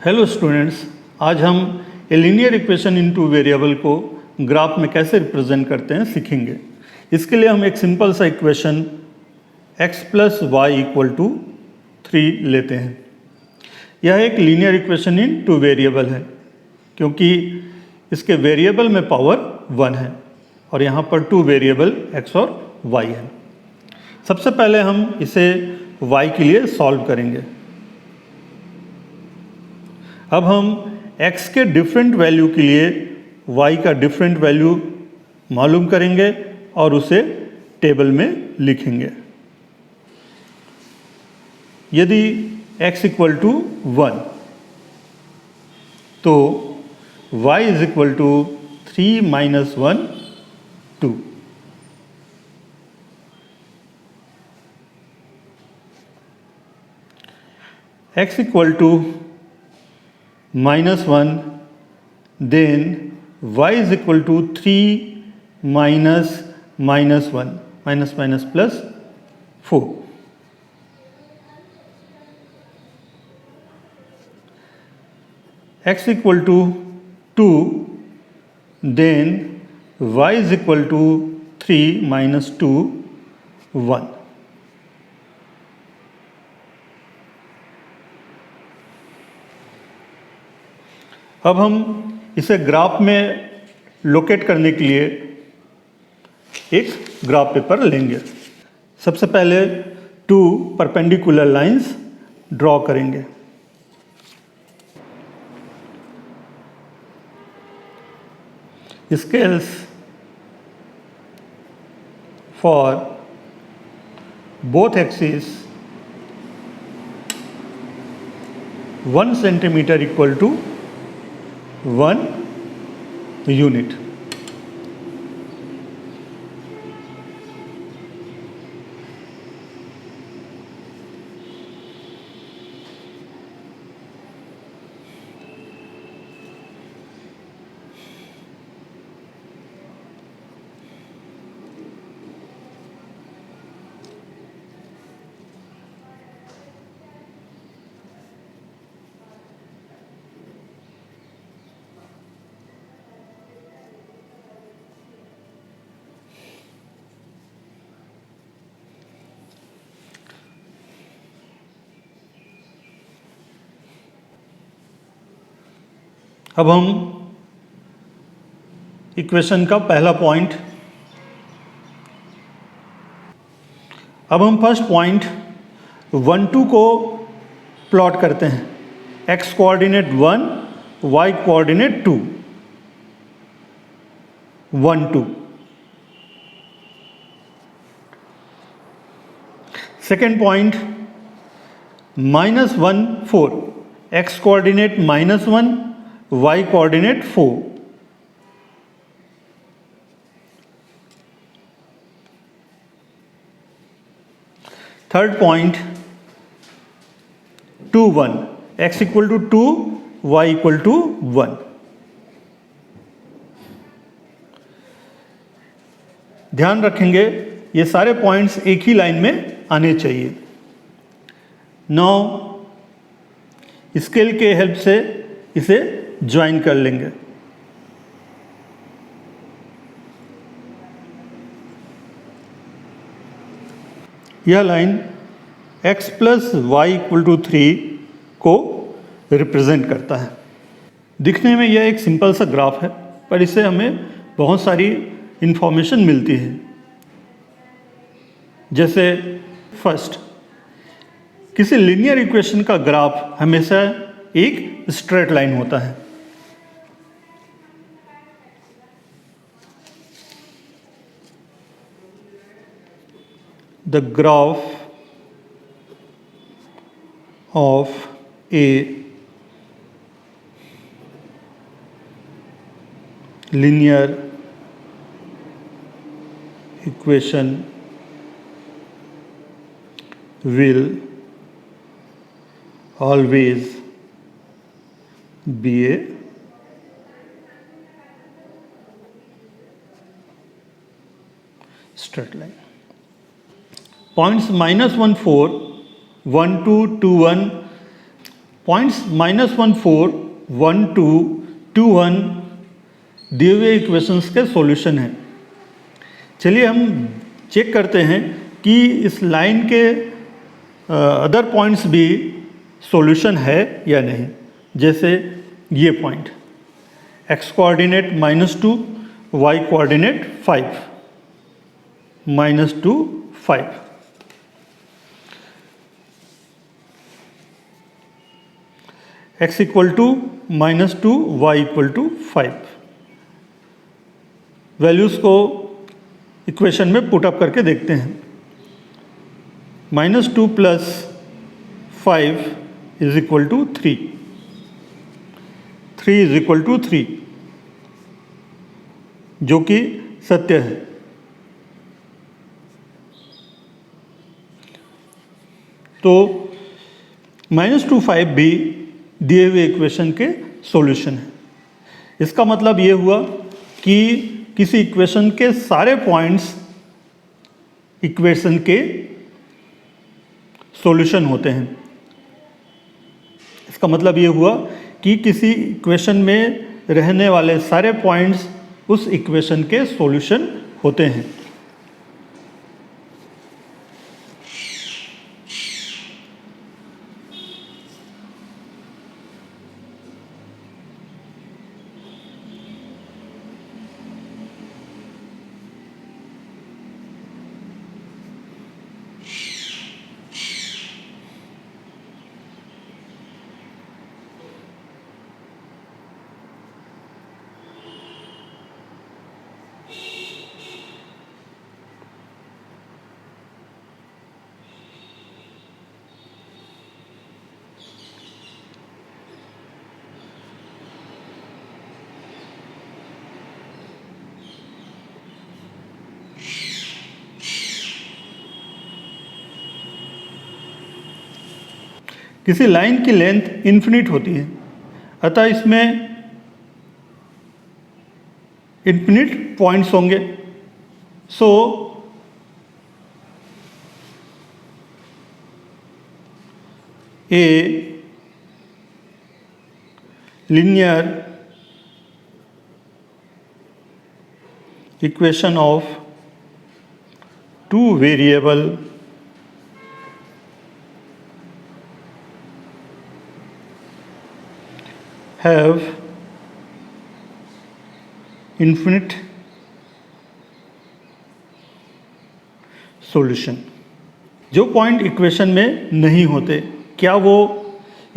Hello students, आज हम a linear equation in two variable को ग्राफ में कैसे रिप्रेजेंट करते हैं सीखेंगे। इसके लिए हम एक सिंपल सा equation x plus y equal to 3 लेते हैं। यह एक linear equation in two variable है क्योंकि इसके वेरिएबल में पावर 1 है और यहाँ पर 2 वेरिएबल x और y है। सबसे पहले हम इसे y के लिए सॉल्व करेंगे। अब हम x के डिफरेंट वैल्यू के लिए y का डिफरेंट वैल्यू मालूम करेंगे और उसे टेबल में लिखेंगे। यदि x इक्वल टू 1 तो y is equal to 3 minus 1 2। x equal to -1, then y is equal to 3 minus -1, minus plus 4. X equal to 2, then y is equal to 3 minus 2, 1. अब हम इसे ग्राफ में लोकेट करने के लिए एक ग्राफ पेपर लेंगे। सबसे पहले 2 परपेंडिकुलर लाइंस ड्रॉ करेंगे। Scales for both axis 1 centimetre equal to 1 unit. अब हम इक्वेशन का पहला पॉइंट, अब हम फर्स्ट पॉइंट 1 2 को प्लॉट करते हैं। x coordinate 1, y coordinate 2, 1 2। Second point -1 4, x coordinate -1, y coordinate 4। Third point 2 1, x equal to 2, y equal to 1। ध्यान रखेंगे ये सारे पॉइंट्स एक ही लाइन में आने चाहिए। नाउ स्केल के हेल्प से इसे ज्वाइन कर लेंगे। यह line x plus y equal to 3 को रिप्रेजेंट करता है। दिखने में यह एक सिंपल सा ग्राफ है, पर इससे हमें बहुत सारी इंफॉर्मेशन मिलती है। जैसे फर्स्ट, किसी लीनियर इक्वेशन का ग्राफ हमेशा एक स्ट्रेट लाइन होता है। The graph of a linear equation will always be a straight line. Points -1 4, 1 2 2 1 points -14, 1, 2, 2, 1 दिए हुए इक्वेशंस के सॉल्यूशन हैं। चलिए हम चेक करते हैं कि इस लाइन के अदर पॉइंट्स भी सॉल्यूशन है या नहीं। जैसे ये point x coordinate -2, y coordinate 5, -2, 5। x equal to -2, y equal to 5। Values को इक्वेशन में पुट अप करके देखते हैं। -2 + 5 is equal to 3, 3 is equal to 3, जो कि सत्य है। तो -2, 5 भी दिए हुए इक्वेशन के सॉल्यूशन है। इसका मतलब ये हुआ कि किसी इक्वेशन के सारे पॉइंट्स इक्वेशन के सॉल्यूशन होते हैं। इसका मतलब ये हुआ कि किसी इक्वेशन में रहने वाले सारे पॉइंट्स उस इक्वेशन के सॉल्यूशन होते हैं। किसी लाइन की लेंथ इन्फिनिट होती है, अतः इसमें इन्फिनिट पॉइंट्स होंगे। सो ए linear equation of two variable have infinite solution। जो पॉइंट इक्वेशन में नहीं होते, क्या वो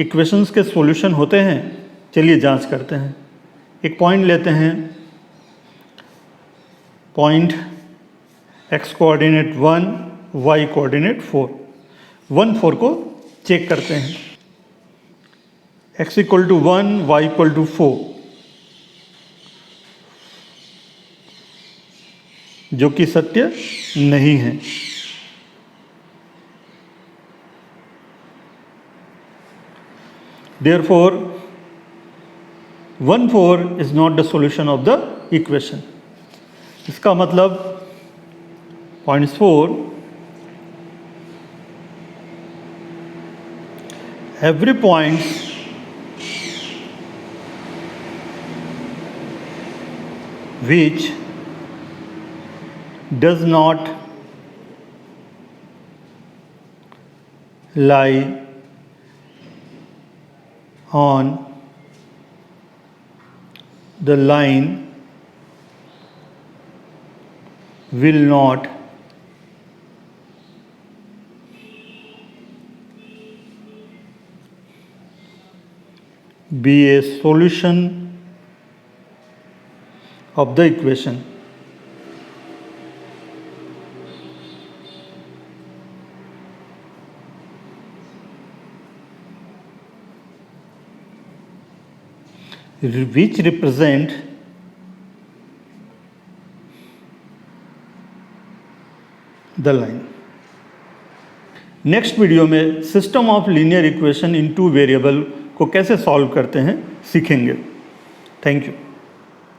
इक्वेशंस के सॉल्यूशन होते हैं? चलिए जांच करते हैं। एक पॉइंट लेते हैं, point x coordinate 1, y coordinate 4, 1, 4 को चेक करते हैं। x equal to 1, y equal to 4, जो कि सत्य नहीं है। Therefore 1, 4 is not the solution of the equation। इसका मतलब point 4 every point which does not lie on the line will not be a solution of the equation। which represent the line। Next video में system of linear equation in two variable को कैसे solve करते हैं सीखेंगे। Thank you.